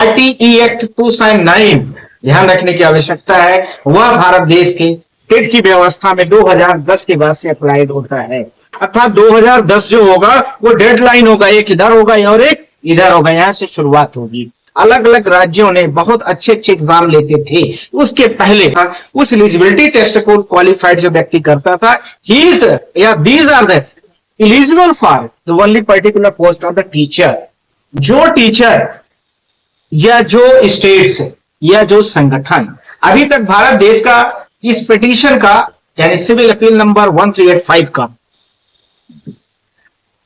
RTE act 279 ध्यान रखने की आवश्यकता है, वह भारत देश के टेट की व्यवस्था में 2010 के बाद से अप्लाइड होता है। अर्थात 2010 जो होगा वो डेडलाइन होगा, एक इधर होगा और एक इधर होगा, यहां से शुरुआत होगी। अलग अलग राज्यों ने बहुत अच्छे अच्छे एग्जाम लेते थे, उसके पहले उस एलिजिबिलिटी टेस्ट को क्वालिफाइड जो व्यक्ति करता था, ही इज या these are the eligible for the only particular post of the teacher. जो टीचर या जो स्टेट्स या जो संगठन अभी तक भारत देश का इस पिटीशन का यानी सिविल अपील नंबर 1385 का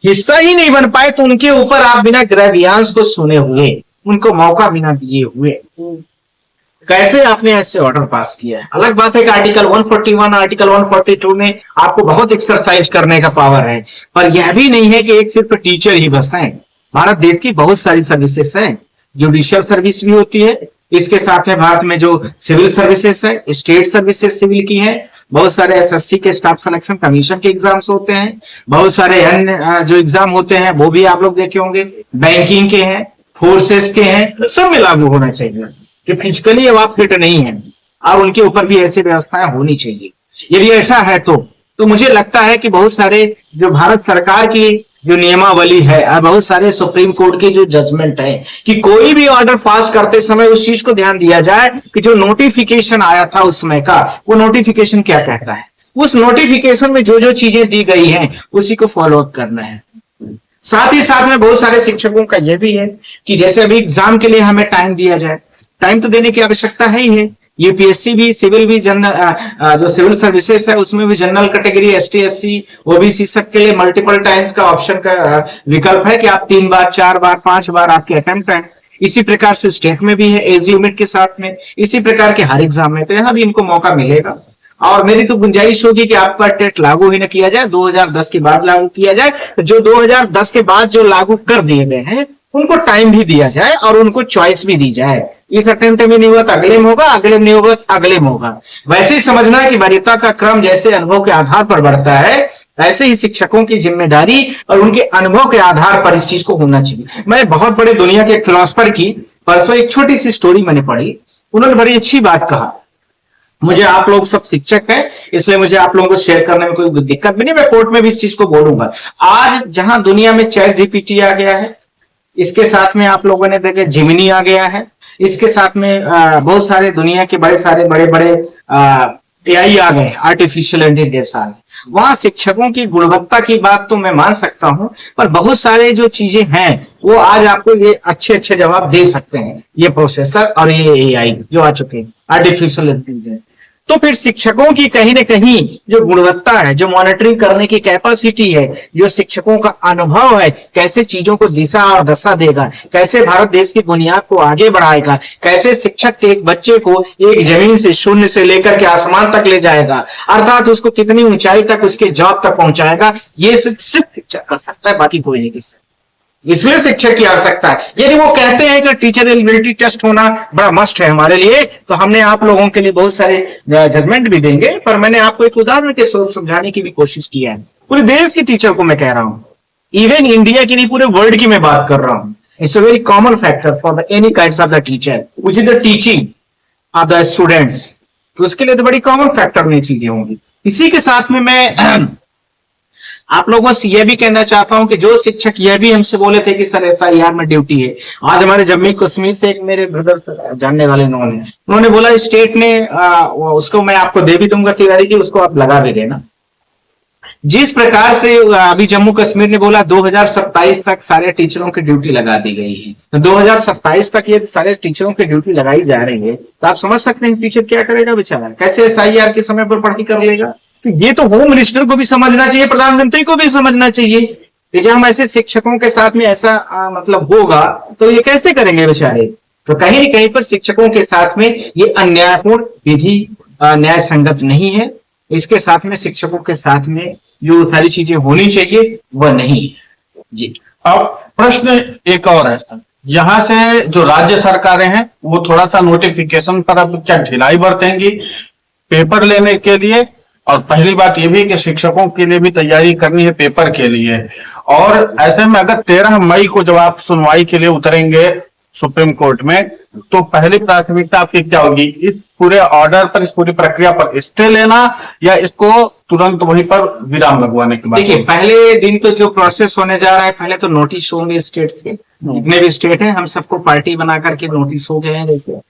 हिस्सा ही नहीं बन पाए, तो उनके ऊपर आप बिना ग्रेवियांस को सुने हुए, उनको मौका बिना दिए हुए कैसे आपने ऐसे ऑर्डर पास किया है। अलग बात है कि आर्टिकल 141 आर्टिकल 142 में आपको बहुत एक्सरसाइज करने का पावर है, पर यह भी नहीं है कि एक सिर्फ टीचर ही बस है। भारत देश की बहुत सारी सर्विसेज हैं, जुडिशियल सर्विस भी होती है, इसके साथ में भारत में जो सिविल सर्विसेज है, स्टेट सर्विसेज सिविल की है, बहुत सारे एसएससी के स्टाफ सिलेक्शन कमीशन के एग्जाम्स होते हैं, बहुत सारे अन्य जो एग्जाम होते हैं वो भी आप लोग देखे होंगे, बैंकिंग के हैं, फोर्सेस के हैं, सब में लागू होना चाहिए कि फिजिकली अब आप फिट नहीं है और उनके ऊपर भी ऐसी व्यवस्थाएं होनी चाहिए। यदि ऐसा है तो मुझे लगता है कि बहुत सारे जो भारत सरकार की जो नियमावली है और बहुत सारे सुप्रीम कोर्ट के जो जजमेंट है कि कोई भी ऑर्डर पास करते समय उस चीज को ध्यान दिया जाए कि जो नोटिफिकेशन आया था उस समय का, वो नोटिफिकेशन क्या कहता है, उस नोटिफिकेशन में जो जो चीजें दी गई हैं उसी को फॉलो अप करना है। साथ ही साथ में बहुत सारे शिक्षकों का यह भी है कि जैसे अभी एग्जाम के लिए हमें टाइम दिया जाए, टाइम तो देने की आवश्यकता है ही है। यूपीएससी भी, सिविल भी, जनरल जो सिविल सर्विसेज है उसमें भी general category, ST, SC, OBC सब के लिए मल्टीपल टाइम्स का ऑप्शन का विकल्प है कि आप 3 बार, 4 बार, 5 बार आपके अटेम्प्ट है। इसी प्रकार से स्टेट में भी है एज लिमिट के साथ में, इसी प्रकार के हर एग्जाम में, तो यहाँ भी इनको मौका मिलेगा। और मेरी तो गुंजाइश होगी कि आपका टेट लागू ही न किया जाए, 2010 के बाद लागू किया जाए। तो जो 2010 के बाद जो लागू कर दिए गए हैं उनको टाइम भी दिया जाए और उनको चॉइस भी दी जाए। इस अटेम्प्ट में नहीं हुआ तो अगले में होगा, अगले में नहीं होगा तो अगले में होगा। वैसे ही समझना है कि वरीयता का क्रम जैसे अनुभव के आधार पर बढ़ता है, ऐसे ही शिक्षकों की जिम्मेदारी और उनके अनुभव के आधार पर इस चीज को होना चाहिए। मैं बहुत बड़े दुनिया के एक फिलोसफर की परसों एक छोटी सी स्टोरी मैंने पढ़ी, उन्होंने बड़ी अच्छी बात कहा। मुझे आप लोग सब शिक्षक हैं इसलिए मुझे आप लोगों को शेयर करने में कोई दिक्कत भी नहीं, मैं कोर्ट में भी इस चीज को बोलूंगा। आज जहां दुनिया में चैट जीपीटी आ गया है, इसके साथ में आप लोगों ने देखे जिमिनी आ गया है, इसके साथ में बहुत सारे दुनिया के बड़े बड़े एआई आ गए, आर्टिफिशियल इंटेलिजेंस आ गए। वहां शिक्षकों की गुणवत्ता की बात तो मैं मान सकता हूं, पर बहुत सारे जो चीजें हैं वो आज आपको ये अच्छे अच्छे जवाब दे सकते हैं, ये प्रोसेसर और ये एआई जो आ चुके हैं, आर्टिफिशियल इंटेलिजेंस। तो फिर शिक्षकों की कहीं ना कहीं जो गुणवत्ता है, जो मॉनिटरिंग करने की कैपेसिटी है, जो शिक्षकों का अनुभव है, कैसे चीजों को दिशा और दशा देगा, कैसे भारत देश की बुनियाद को आगे बढ़ाएगा, कैसे शिक्षक के एक बच्चे को एक जमीन से शून्य से लेकर के आसमान तक ले जाएगा, अर्थात उसको कितनी ऊंचाई तक उसके जॉब तक पहुंचाएगा, ये सिर्फ शिक्षक कर सकता है, बाकी कोई नहीं कर सकता। इसलिए शिक्षक की आवश्यकता है। यदि वो कहते हैं कि टीचर एलिजिबिलिटी टेस्ट होना बड़ा मस्ट है हमारे लिए, तो हमने आप लोगों के लिए बहुत सारे जजमेंट भी देंगे, पर मैंने आपको एक उदाहरण के स्वरूप समझाने की भी कोशिश की है। पूरे देश के टीचर को मैं कह रहा हूं, इवन इंडिया की नहीं पूरे वर्ल्ड की मैं बात कर रहा हूं। It's a very common factor for the any kinds of the teacher which is the teaching of the students. तो उसके लिए तो बड़ी कॉमन फैक्टर में चीजें होंगी। इसी के साथ में मैं आप लोगों से यह भी कहना चाहता हूं कि जो शिक्षक यह भी हमसे बोले थे कि सर एसआईआर में ड्यूटी है, आज हमारे जम्मू कश्मीर से एक मेरे ब्रदर जानने वाले उन्होंने बोला स्टेट ने उसको मैं आपको दे भी दूंगा तैयारी की, उसको आप लगा भी देना। जिस प्रकार से अभी जम्मू कश्मीर ने बोला 2027 तक सारे टीचरों की ड्यूटी लगा दी गई है, तो 2027 तक ये सारे टीचरों की ड्यूटी लगाई जा रही है, तो आप समझ सकते हैं टीचर क्या करेगा बेचारा, कैसे एसआईआर के समय पर पढ़ाई कर लेगा। तो ये तो होम मिनिस्टर को भी समझना चाहिए, प्रधानमंत्री को भी समझना चाहिए कि जब हम ऐसे शिक्षकों के साथ में ऐसा मतलब होगा तो ये कैसे करेंगे बेचारे। तो कहीं न कहीं पर शिक्षकों के साथ में ये अन्यायपूर्ण विधि न्याय संगत नहीं है। इसके साथ में शिक्षकों के साथ में जो सारी चीजें होनी चाहिए वह नहीं है। जी, अब प्रश्न एक और है, यहाँ से जो राज्य सरकारें हैं वो थोड़ा सा नोटिफिकेशन पर अब क्या ढिलाई बरतेंगी पेपर लेने के लिए, और पहली बात यह भी कि शिक्षकों के लिए भी तैयारी करनी है पेपर के लिए। और ऐसे में अगर 13 मई को जब आप सुनवाई के लिए उतरेंगे सुप्रीम कोर्ट में, तो पहली प्राथमिकता आपकी क्या होगी? इस पूरे ऑर्डर पर, इस पूरी प्रक्रिया पर स्टे लेना, या इसको तुरंत वहीं पर विराम लगवाने की बात? देखिए, पहले दिन तो जो प्रोसेस होने जा रहा है, पहले तो नोटिस होंगे स्टेट्स के, जितने भी स्टेट हैं, हम सबको पार्टी बना करके नोटिस हो गए हैं। देखिए,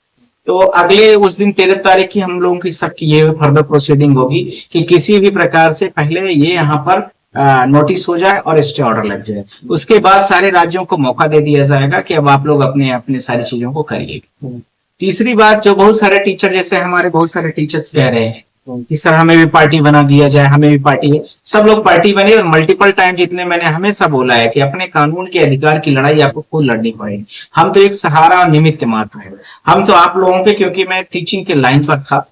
तो अगले उस दिन 13 तारीख की हम लोगों की सबकी ये फर्दर प्रोसीडिंग होगी कि किसी भी प्रकार से पहले ये यहाँ पर नोटिस हो जाए और स्टे ऑर्डर लग जाए। उसके बाद सारे राज्यों को मौका दे दिया जाएगा कि अब आप लोग अपने अपने सारी चीजों को करिए। तीसरी बात, जो बहुत सारे टीचर, जैसे हमारे बहुत सारे टीचर्स कह रहे हैं कि सर हमें भी पार्टी बना दिया जाए, हमें भी पार्टी है, सब लोग पार्टी बने। और मल्टीपल टाइम जितने मैंने हमेशा बोला है कि अपने कानून के अधिकार की लड़ाई आपको खुद लड़नी पड़ेगी। हम तो एक सहारा और निमित्त मात्र है। हम तो आप लोगों के, क्योंकि मैं टीचिंग के लाइन पर था,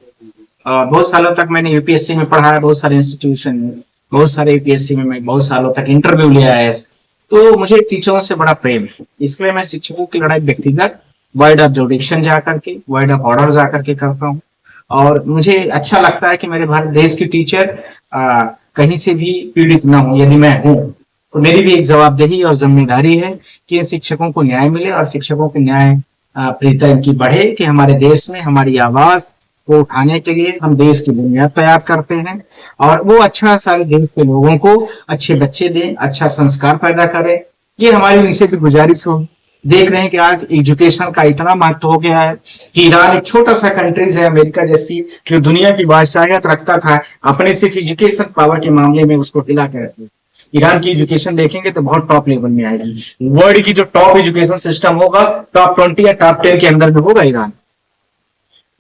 बहुत सालों तक मैंने यूपीएससी में पढ़ा है, बहुत सारे इंस्टीट्यूशन में, बहुत सारे यूपीएससी में मैं बहुत सालों तक इंटरव्यू लिया है, तो मुझे टीचरों से बड़ा प्रेम है। इसलिए मैं शिक्षकों की लड़ाई व्यक्तिगत वाइड ऑफ जुडिक्शन जाकर के, वाइड ऑफ ऑर्डर जाकर के करता हूँ। और मुझे अच्छा लगता है कि मेरे भारत देश की टीचर कहीं से भी पीड़ित ना हो। यदि मैं हूँ तो मेरी भी एक जवाबदेही और जिम्मेदारी है कि इन शिक्षकों को न्याय मिले और शिक्षकों की न्याय प्रियता इनकी बढ़े, कि हमारे देश में हमारी आवाज को उठाने के लिए हम देश की बुनियाद तैयार करते हैं और वो अच्छा सारे देश के लोगों को अच्छे बच्चे दें, अच्छा संस्कार पैदा करें। ये हमारी उनसे भी गुजारिश हो। देख रहे हैं कि आज एजुकेशन का इतना महत्व हो गया है कि ईरान एक छोटा सा कंट्रीज है, अमेरिका जैसी, जो दुनिया की बादशाहियत रखता था, अपने सिर्फ एजुकेशन पावर के मामले में उसको हिला के रखे। ईरान की एजुकेशन देखेंगे तो बहुत टॉप लेवल में आएगी। वर्ल्ड की जो टॉप एजुकेशन सिस्टम होगा, टॉप 20 या टॉप 10 के अंदर में होगा ईरान।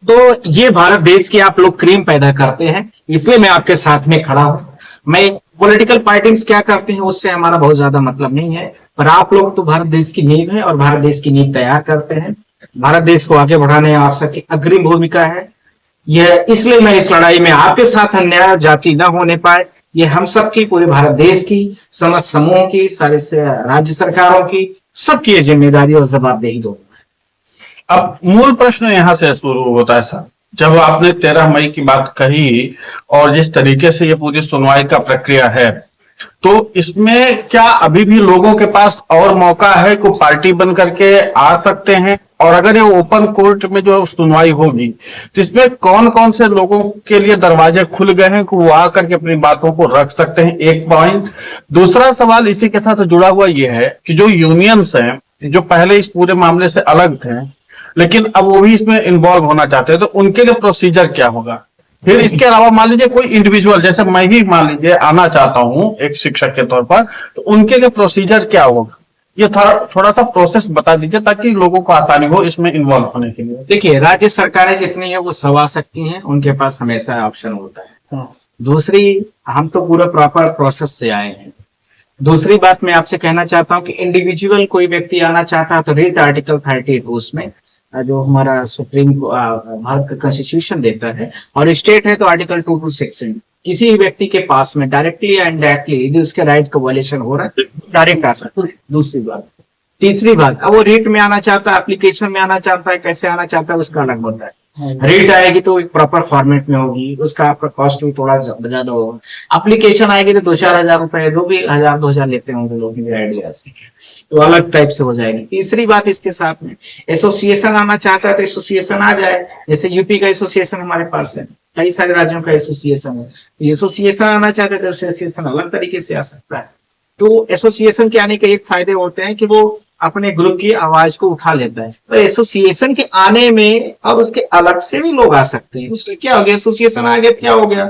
तो ये भारत देश की आप लोग क्रीम पैदा करते हैं, इसलिए मैं आपके साथ में खड़ा हूं। मैं पॉलिटिकल पार्टीज क्या करते हैं उससे हमारा बहुत ज्यादा मतलब नहीं है, पर आप लोग तो भारत देश की नींव है और भारत देश की नींव तैयार करते हैं। भारत देश को आगे बढ़ाने में आप सबकी अग्रिम भूमिका है। यह इसलिए मैं इस लड़ाई में आपके साथ अन्याय जाति न होने पाए, ये हम सबकी, पूरे भारत देश की, समस्त समूह की, सारे राज्य सरकारों की, सबकी ये जिम्मेदारी और जवाबदेही दो। अब मूल प्रश्न यहां से शुरू होता है सर, जब आपने 13 मई की बात कही और जिस तरीके से ये पूरी सुनवाई का प्रक्रिया है, तो इसमें क्या अभी भी लोगों के पास और मौका है को पार्टी बन करके आ सकते हैं? और अगर ये ओपन कोर्ट में जो सुनवाई होगी तो इसमें कौन कौन से लोगों के लिए दरवाजे खुल गए हैं कि वो आकर के अपनी बातों को रख सकते हैं? एक पॉइंट। दूसरा सवाल इसी के साथ जुड़ा हुआ ये है कि जो यूनियंस हैं, जो पहले इस पूरे मामले से अलग थे लेकिन अब वो भी इसमें इन्वॉल्व होना चाहते हैं, तो उनके लिए प्रोसीजर क्या होगा? फिर इसके अलावा मान लीजिए कोई इंडिविजुअल, जैसे मैं ही मान लीजिए आना चाहता हूं एक शिक्षक के तौर पर, तो उनके लिए प्रोसीजर क्या होगा? ये थोड़ा सा प्रोसेस बता दीजिए ताकि लोगों को आसानी हो इसमें इन्वॉल्व होने के लिए। देखिए, राज्य सरकारें जितनी है वो सब आ सकती हैं, उनके पास हमेशा ऑप्शन होता है। दूसरी, हम तो पूरा प्रॉपर प्रोसेस से आए हैं। दूसरी बात मैं आपसे कहना चाहता हूं कि इंडिविजुअल कोई व्यक्ति आना चाहता है तो रिट आर्टिकल 32 उसमें जो हमारा सुप्रीम भारत का कॉन्स्टिट्यूशन देता है, और स्टेट है तो आर्टिकल 226 किसी भी व्यक्ति के पास में डायरेक्टली या इनडायरेक्टली यदि उसके राइट का वायलेशन हो रहा है डायरेक्ट आ सकता है। दूसरी बात। तीसरी बात, अब वो रिट में आना चाहता है, एप्लीकेशन में आना चाहता है, कैसे आना चाहता है उसका अलग होता है। रिट आएगी तो एक प्रॉपर फॉर्मेट में होगी, उसका आपका कॉस्ट भी थोड़ा ज्यादा होगा। एप्लीकेशन आएगी तो 2-4 हजार रुपए, जो भी 1000-2000 लेते होंगे लोग, आइडिया से, तो अलग टाइप से हो जाएगी। तीसरी बात, इसके साथ में एसोसिएशन आना चाहता है तो एसोसिएशन आ जाए। जैसे यूपी का एसोसिएशन हमारे पास है, कई सारे राज्यों का एसोसिएशन है, तो एसोसिएशन आना चाहता है तो एसोसिएशन अलग तरीके से आ सकता है। तो एसोसिएशन के आने के एक फायदे होते हैं कि वो अपने ग्रुप की आवाज को उठा लेता है। तो एसोसिएशन के आने में अब उसके अलग से भी लोग आ सकते हैं। उसमें क्या हो गया, एसोसिएशन आ गया, क्या हो गया,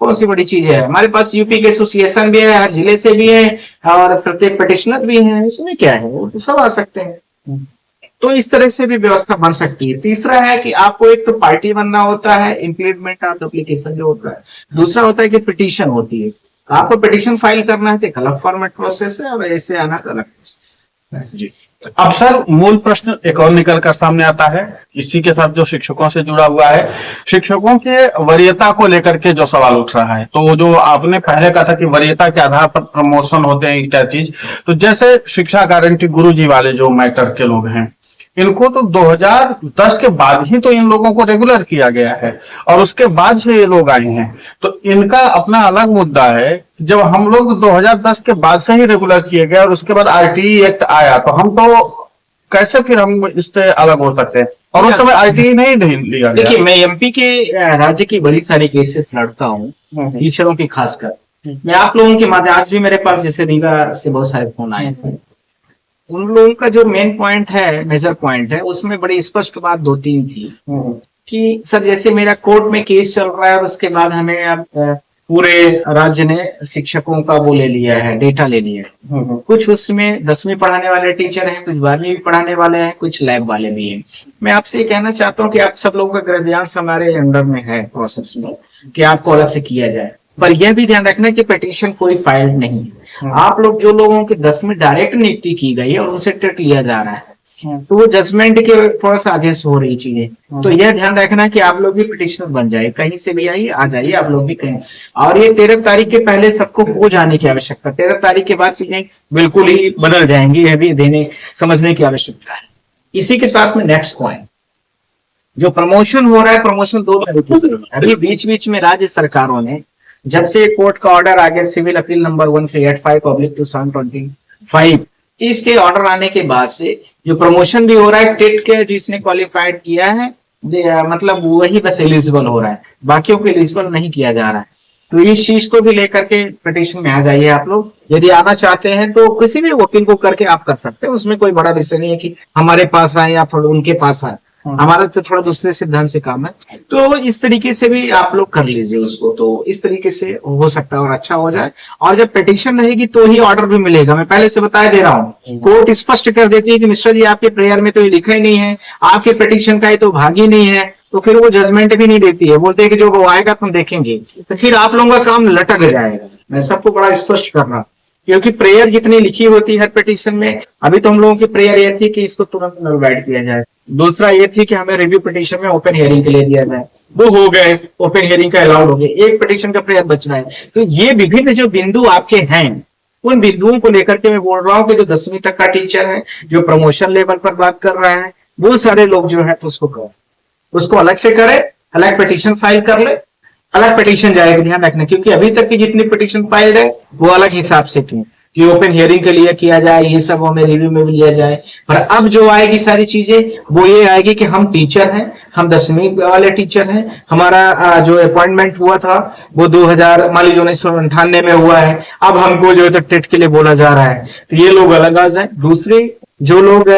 कौन सी बड़ी चीज है? हमारे पास यूपी के एसोसिएशन भी है, हर जिले से भी है, और प्रत्येक पिटिशनर भी है, उसमें क्या है, वो तो सब आ सकते हैं। तो इस तरह से भी व्यवस्था बन सकती है। तीसरा है कि आपको एक तो पार्टी बनना होता है, इम्प्लीमेंट ऑफ एप्लीकेशन जो होता है। दूसरा होता है कि पिटीशन होती है, आपको पिटीशन फाइल करना है तो एक अलग फॉर्मेट प्रोसेस है, और ऐसे आना अलग प्रोसेस है। जी। अब सर मूल प्रश्न एक और निकल कर सामने आता है, इसी के साथ जो शिक्षकों से जुड़ा हुआ है, शिक्षकों के वरीयता को लेकर के जो सवाल उठ रहा है। तो जो आपने पहले कहा था कि वरीयता के आधार पर प्रमोशन होते हैं, क्या चीज, तो जैसे शिक्षा गारंटी गुरुजी वाले जो मैटर के लोग हैं, इनको तो 2010 के बाद ही तो इन लोगों को रेगुलर किया गया है और उसके बाद से ये लोग आए हैं। तो इनका अपना अलग मुद्दा है। जब हम लोग 2010 के बाद से ही रेगुलर किए गए और उसके बाद आरटीई एक्ट आया, तो हम तो कैसे फिर हम इससे अलग हो सकते हैं? और उस समय आईटी नहीं लिया गया। देखिए, मैं एमपी के राज्य की बड़ी सारी केसेस लड़ता हूँ, टीचरों की खासकर। मैं आप लोगों के माध्यम, आज भी मेरे पास जैसे रीवा से बहुत सारे फोन आए थे, उन लोगों का जो मेन पॉइंट है, मेजर पॉइंट है, उसमें बड़ी स्पष्ट बात 2-3 थी कि सर जैसे मेरा कोर्ट में केस चल रहा है, उसके बाद हमें अब पूरे राज्य ने शिक्षकों का वो ले लिया है, डेटा ले लिया है। कुछ उसमें 10वीं पढ़ाने वाले टीचर हैं, कुछ 12वीं भी पढ़ाने वाले हैं, कुछ लैब वाले भी हैं। मैं आपसे ये कहना चाहता हूँ कि आप सब लोगों का ग्रेवियांस हमारे अंडर में है प्रोसेस में, कि आपको अलग से किया जाए। पर यह भी ध्यान रखना कि पिटीशन कोई फाइल नहीं है। आप लोग जो लोगों की 10वीं डायरेक्ट नियुक्ति की गई है और उनसे टेट लिया जा रहा है, तो वो जजमेंट के थोड़ा सा आगे से हो रही चीजें, तो यह ध्यान रखना कि आप लोग भी पिटिशनर बन जाए, कहीं से भी आइए, आ जाइए आप लोग भी कहीं। और ये 13 तारीख के पहले सबको हो जाने की आवश्यकता, 13 तारीख के बाद चीजें बिल्कुल ही बदल जाएंगी, यह भी देने समझने की आवश्यकता है। इसी के साथ में नेक्स्ट पॉइंट, जो प्रमोशन हो रहा है, प्रमोशन 2 तरीके से। अभी बीच बीच में राज्य सरकारों ने, जब से कोर्ट का ऑर्डर आ गया सिविल अपील नंबर 1385/2025, इसके ऑर्डर आने के बाद से जो प्रमोशन भी हो रहा है, टेट के जिसने क्वालिफाइड किया है, मतलब वही बस एलिजिबल हो रहा है, बाकियों को एलिजिबल नहीं किया जा रहा है। तो इस चीज को भी लेकर के पिटीशन में आ जाइए आप लोग। यदि आना चाहते हैं तो किसी भी वकील को करके आप कर सकते हैं, उसमें कोई बड़ा विषय नहीं है कि हमारे पास आए या फिर उनके पास आए, हमारा तो थोड़ा दूसरे सिद्धांत से काम है। तो इस तरीके से भी आप लोग कर लीजिए उसको, तो इस तरीके से हो सकता है और अच्छा हो जाए। और जब पिटीशन रहेगी तो ही ऑर्डर भी मिलेगा। मैं पहले से बता दे रहा हूँ, कोर्ट स्पष्ट कर देती है कि मिश्रा जी आपके प्रेयर में तो ये लिखा ही नहीं है, आपके पिटीशन का ये तो भाग ही नहीं है, तो फिर वो जजमेंट भी नहीं देती है, बोलते हैं कि जो वो आएगा तुम देखेंगे, तो फिर आप लोगों का काम लटक जाएगा। मैं सबको बड़ा स्पष्ट कर रहा हूँ, क्योंकि प्रेयर जितनी लिखी होती है हर पिटीशन में, अभी तो हम लोगों की प्रेयर ये थी कि इसको तुरंत नलवाइड किया जाए। दूसरा ये थी कि हमें रिव्यू पिटीशन में ओपन हियरिंग के लिए दिया जाए, वो हो गए, ओपन हियरिंग का अलाउड हो गया, एक पिटीशन का प्रेयर बच रहा है। तो ये विभिन्न जो बिंदु आपके हैं, उन बिंदुओं को लेकर के मैं बोल रहा हूँ कि जो 10वीं तक का टीचर है, जो प्रमोशन लेवल पर बात कर रहा है, वो सारे लोग जो है तो उसको करें, उसको अलग से करे, अलग पिटीशन फाइल कर ले, अलग पिटीशन जाएगा। ध्यान रखना, क्योंकि अभी तक की जितनी पिटीशन फाइल है वो अलग हिसाब से थी कि ओपन हियरिंग के लिए किया जाए, ये सब हमें रिव्यू में भी लिया जाए। पर अब जो आएगी सारी चीजें, वो ये आएगी कि हम टीचर हैं, हम 10वीं वाले टीचर हैं, हमारा जो अपॉइंटमेंट हुआ था वो 2000 मान लीजिए 1998 में हुआ है, अब हमको जो है तो टेट के लिए बोला जा रहा है, तो ये लोग अलग आ जाए। दूसरे जो लोग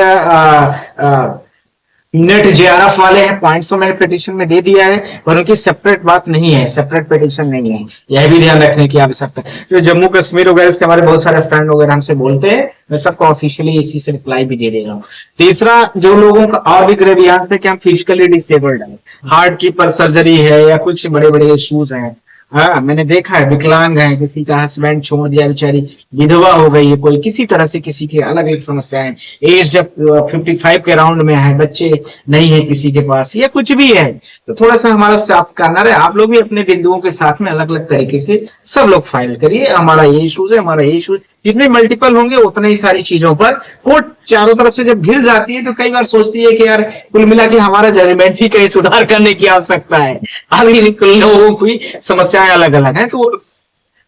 नेट जेआरएफ वाले हैं, पॉइंट्स तो मैंने पिटीशन में दे दिया है, पर उनकी सेपरेट बात नहीं है, सेपरेट पिटीशन नहीं है, यह भी ध्यान रखने की आवश्यकता है। जो जम्मू कश्मीर वगैरह से हमारे बहुत सारे फ्रेंड वगैरह हमसे बोलते हैं, मैं सबको ऑफिशियली इसी से रिप्लाई भी दे रहा हूँ। तीसरा, जो लोगों का और भी ग्रेवियांस है कि हम फिजिकली डिसेबल्ड हैं, हार्ट की पर सर्जरी है या कुछ बड़े बड़े इश्यूज हैं, हाँ मैंने देखा है, विकलांग है, किसी का हस्बैंड छोड़ दिया, बेचारी विधवा हो गई है, कोई किसी तरह से किसी की अलग अलग समस्याएं, एज जब 55 के राउंड में है, बच्चे नहीं है किसी के पास, या कुछ भी है, तो थोड़ा सा हमारा साथ करना रहे। आप लोग भी अपने बिंदुओं के साथ में अलग अलग तरीके से सब लोग फाइल करिए, हमारा ये इशूज है, हमारा ये इशूज, जितने मल्टीपल होंगे उतने ही सारी चीजों पर कोर्ट चारों तरफ से जब घिर जाती है तो कई बार सोचती है कि यार कुल मिला के हमारा जजमेंट ही कहीं सुधार करने की आवश्यकता है, आगे लोगों की समस्याएं अलग अलग हैं, तो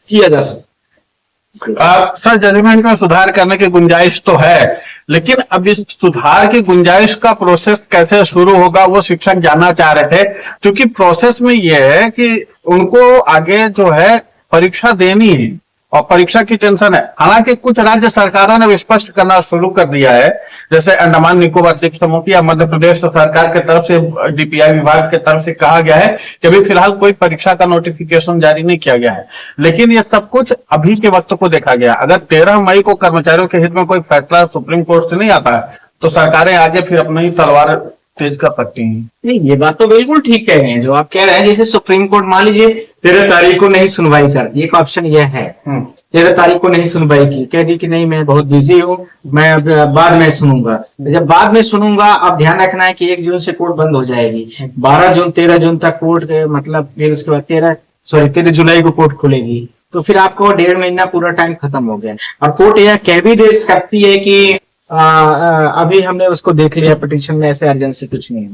किया जा सकता। सर, जजमेंट में सुधार करने की गुंजाइश तो है, लेकिन अब इस सुधार की गुंजाइश का प्रोसेस कैसे शुरू होगा वो शिक्षक जानना चाह रहे थे, क्योंकि प्रोसेस में यह है कि उनको आगे जो है परीक्षा देनी है और परीक्षा की टेंशन है। हालांकि कुछ राज्य सरकारों ने स्पष्ट करना शुरू कर दिया है, जैसे अंडमान निकोबार द्वीप समूह या मध्य प्रदेश सरकार की तरफ से डीपीआई विभाग की तरफ से कहा गया है कि अभी फिलहाल कोई परीक्षा का नोटिफिकेशन जारी नहीं किया गया है, लेकिन ये सब कुछ अभी के वक्त को देखा गया। अगर 13 मई को कर्मचारियों के हित में कोई फैसला सुप्रीम कोर्ट से नहीं आता है तो सरकारें आगे फिर अपनी ही तलवार तेज कर सकती हैं। नहीं, ये बात तो बिल्कुल ठीक कह रहे हैं जो आप कह रहे हैं। जैसे सुप्रीम कोर्ट मान लीजिए 13 तारीख को नहीं सुनवाई करती, एक ऑप्शन यह है, 13 तारीख को नहीं सुनवाई की, कह दी कि नहीं मैं बहुत बिजी हूँ, मैं अब बाद में सुनूंगा। जब बाद में सुनूंगा, अब ध्यान रखना है कि 1 जून से कोर्ट बंद हो जाएगी, 12 जून 13 जून तक कोर्ट, मतलब फिर उसके बाद 13 जुलाई को कोर्ट खुलेगी, तो फिर आपको 1.5 महीना पूरा टाइम खत्म हो गया। और कोर्ट यह कह भी दे सकती है कि अभी हमने उसको देख लिया, पिटीशन में ऐसे अर्जेंसी कुछ नहीं है,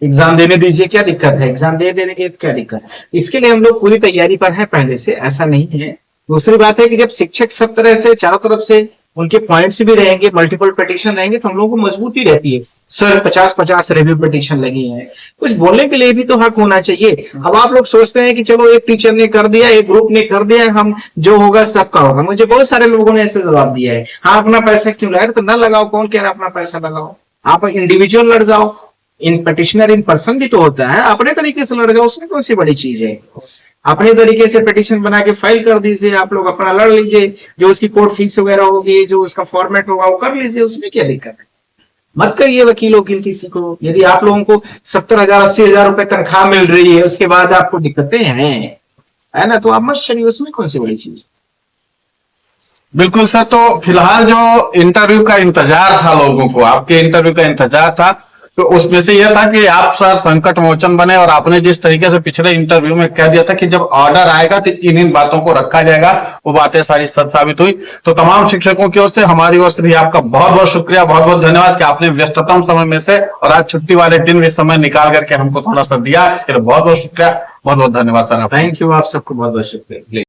एग्जाम देने दीजिए, क्या दिक्कत है, एग्जाम दे देने की क्या दिक्कत। इसके लिए हम लोग पूरी तैयारी पर है पहले से, ऐसा नहीं है। दूसरी बात है कि जब शिक्षक सब तरह से चारों तरफ से उनके पॉइंट्स भी रहेंगे, मल्टीपल पिटीशन रहेंगे तो हम लोगों को मजबूती रहती है। सर 50-50 रिव्यू पिटीशन लगी है, कुछ बोलने के लिए भी तो हक होना चाहिए। अब आप लोग सोचते हैं कि चलो एक टीचर ने कर दिया, एक ग्रुप ने कर दिया, हम जो होगा सबका होगा। मुझे बहुत सारे लोगों ने ऐसे जवाब दिया है, हाँ अपना पैसा क्यों लगाए, तो ना लगाओ, कौन कह रहा है अपना पैसा लगाओ, आप इंडिविजुअल लड़ जाओ, इन पिटिशनर इन पर्सन भी तो होता है, अपने तरीके से लड़ जाओ, उसमें कौन सी बड़ी चीज है। अपने तरीके से पिटिशन बना के फाइल कर दीजिए, आप लोग अपना लड़ लीजिए, जो उसकी कोर्ट फीस वगैरह होगी, जो उसका फॉर्मेट होगा वो कर लीजिए, उसमें क्या दिक्कत है। मत करिए वकील वकील किसी को। यदि आप लोगों को 70,000 80,000 रुपए तनख्वाह मिल रही है, उसके बाद आपको दिक्कतें हैं, है ना, तो आप मत चलिए, उसमें कौन सी बड़ी चीज। बिल्कुल सर। तो फिलहाल जो इंटरव्यू का इंतजार था, लोगों को आपके इंटरव्यू का इंतजार था, तो उसमें से यह था कि आप सर संकट मोचन बने और आपने जिस तरीके से पिछले इंटरव्यू में कह दिया था कि जब ऑर्डर आएगा तो इन बातों को रखा जाएगा, वो बातें सारी सच साबित हुई। तो तमाम शिक्षकों की ओर से, हमारी ओर से भी आपका बहुत बहुत शुक्रिया, बहुत बहुत धन्यवाद कि आपने व्यस्ततम समय में से और आज छुट्टी वाले दिन भी समय निकाल करके हमको थोड़ा सा दिया। इसके लिए बहुत बहुत शुक्रिया, बहुत बहुत धन्यवाद सर। थैंक यू, आप सबको बहुत बहुत शुक्रिया।